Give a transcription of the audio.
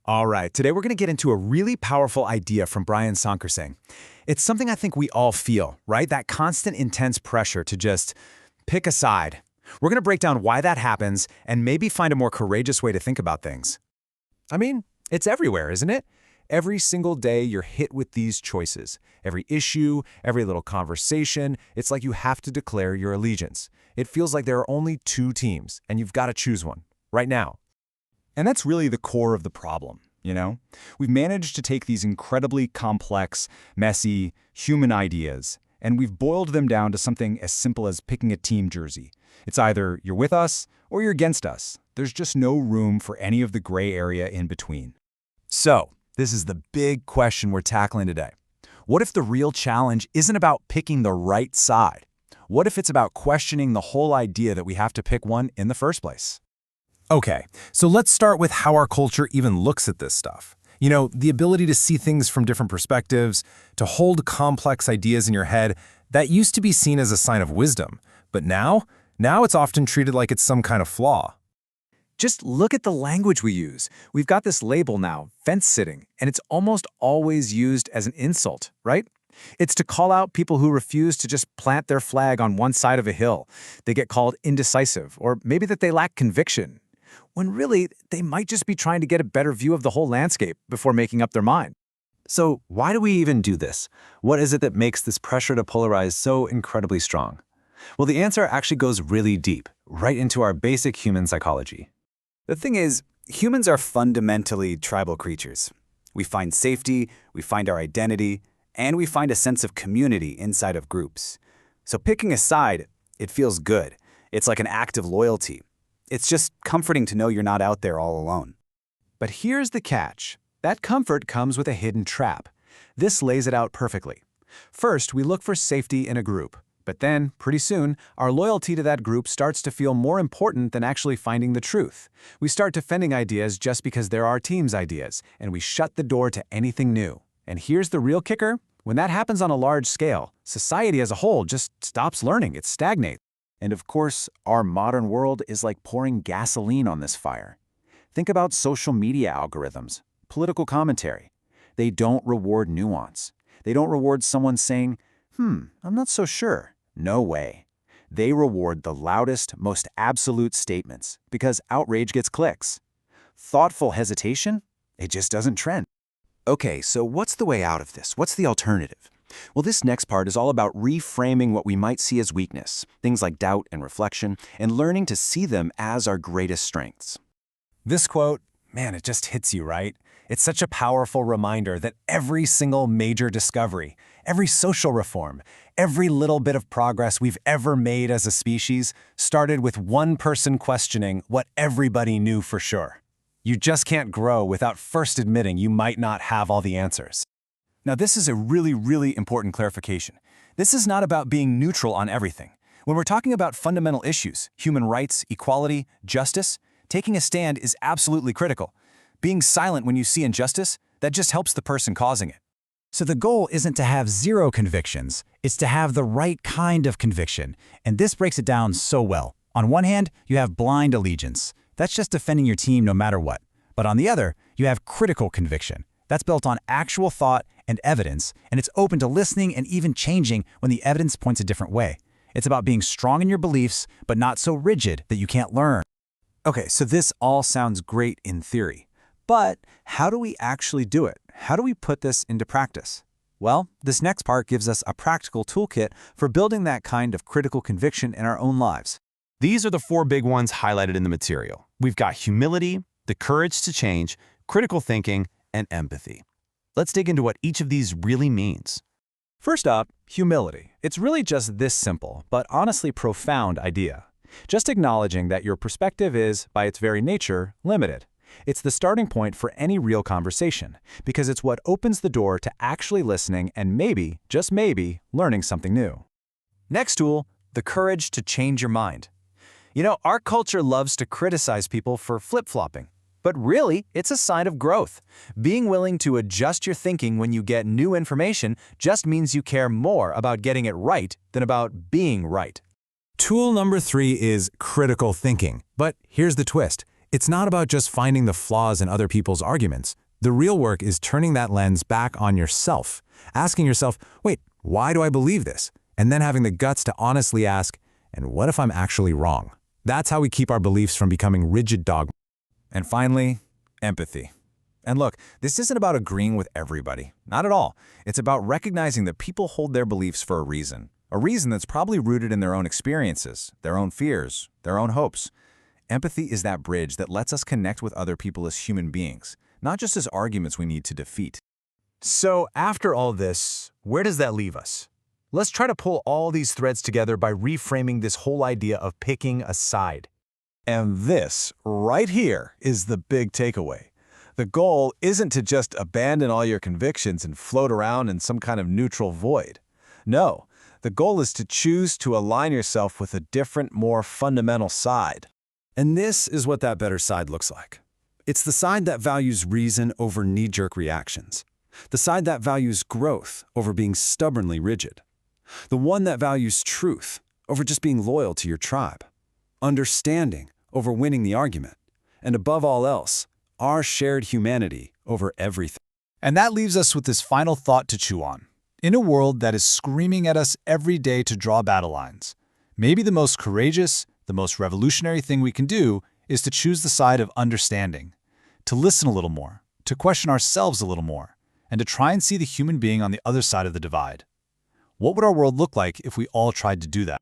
All right, today we're going to get into a really powerful idea from Brian Sankersing. It's something I think we all feel, right? That constant intense pressure to just pick a side. We're going to break down why that happens and maybe find a more courageous way to think about things. I mean, it's everywhere, isn't it? Every single day you're hit with these choices. Every issue, every little conversation, it's like you have to declare your allegiance. It feels like there are only two teams, and you've got to choose one, right now. And that's really the core of the problem, you know? We've managed to take these incredibly complex, messy, human ideas, and we've boiled them down to something as simple as picking a team jersey. It's either you're with us or you're against us. There's just no room for any of the gray area in between. So, this is the big question we're tackling today. What if the real challenge isn't about picking the right side? What if it's about questioning the whole idea that we have to pick one in the first place? Okay, so let's start with how our culture even looks at this stuff. You know, the ability to see things from different perspectives, to hold complex ideas in your head, that used to be seen as a sign of wisdom. But now it's often treated like it's some kind of flaw. Just look at the language we use. We've got this label now, fence-sitting, and it's almost always used as an insult, right? It's to call out people who refuse to just plant their flag on one side of a hill. They get called indecisive, or maybe that they lack conviction, when really they might just be trying to get a better view of the whole landscape before making up their mind. So why do we even do this? What is it that makes this pressure to polarize so incredibly strong? Well, the answer actually goes really deep, right into our basic human psychology. The thing is, humans are fundamentally tribal creatures. We find safety, we find our identity, and we find a sense of community inside of groups. So picking a side, it feels good. It's like an act of loyalty. It's just comforting to know you're not out there all alone. But here's the catch. That comfort comes with a hidden trap. This lays it out perfectly. First, we look for safety in a group. But then, pretty soon, our loyalty to that group starts to feel more important than actually finding the truth. We start defending ideas just because they're our team's ideas, and we shut the door to anything new. And here's the real kicker. When that happens on a large scale, society as a whole just stops learning. It stagnates. And of course, our modern world is like pouring gasoline on this fire. Think about social media algorithms, political commentary. They don't reward nuance. They don't reward someone saying, I'm not so sure. No way. They reward the loudest, most absolute statements because outrage gets clicks. Thoughtful hesitation? It just doesn't trend. Okay, so what's the way out of this? What's the alternative? Well, this next part is all about reframing what we might see as weakness, things like doubt and reflection, and learning to see them as our greatest strengths. This quote, man, it just hits you, right? It's such a powerful reminder that every single major discovery, every social reform, every little bit of progress we've ever made as a species started with one person questioning what everybody knew for sure. You just can't grow without first admitting you might not have all the answers. Now, this is a really, really important clarification. This is not about being neutral on everything. When we're talking about fundamental issues, human rights, equality, justice, taking a stand is absolutely critical. Being silent when you see injustice, that just helps the person causing it. So the goal isn't to have zero convictions, it's to have the right kind of conviction. And this breaks it down so well. On one hand, you have blind allegiance. That's just defending your team no matter what. But on the other, you have critical conviction. That's built on actual thought and evidence, and it's open to listening and even changing when the evidence points a different way. It's about being strong in your beliefs, but not so rigid that you can't learn. Okay, so this all sounds great in theory. But how do we actually do it? How do we put this into practice? Well, this next part gives us a practical toolkit for building that kind of critical conviction in our own lives. These are the 4 big ones highlighted in the material. We've got humility, the courage to change, critical thinking, and empathy. Let's dig into what each of these really means. First up, humility. It's really just this simple, but honestly profound idea. Just acknowledging that your perspective is, by its very nature, limited. It's the starting point for any real conversation, because it's what opens the door to actually listening and maybe, just maybe, learning something new. Next tool, the courage to change your mind. You know, our culture loves to criticize people for flip-flopping. But really, it's a sign of growth. Being willing to adjust your thinking when you get new information just means you care more about getting it right than about being right. Tool number 3 is critical thinking. But here's the twist. It's not about just finding the flaws in other people's arguments. The real work is turning that lens back on yourself, asking yourself, wait, why do I believe this? And then having the guts to honestly ask, and what if I'm actually wrong? That's how we keep our beliefs from becoming rigid dogma. And finally, empathy. And look, this isn't about agreeing with everybody. Not at all. It's about recognizing that people hold their beliefs for a reason that's probably rooted in their own experiences, their own fears, their own hopes. Empathy is that bridge that lets us connect with other people as human beings, not just as arguments we need to defeat. So after all this, where does that leave us? Let's try to pull all these threads together by reframing this whole idea of picking a side. And this, right here, is the big takeaway. The goal isn't to just abandon all your convictions and float around in some kind of neutral void. No, the goal is to choose to align yourself with a different, more fundamental side. And this is what that better side looks like. It's the side that values reason over knee-jerk reactions. The side that values growth over being stubbornly rigid. The one that values truth over just being loyal to your tribe. Understanding over winning the argument. And above all else, our shared humanity over everything. And that leaves us with this final thought to chew on. In a world that is screaming at us every day to draw battle lines, maybe the most courageous, the most revolutionary thing we can do is to choose the side of understanding, to listen a little more, to question ourselves a little more, and to try and see the human being on the other side of the divide. What would our world look like if we all tried to do that?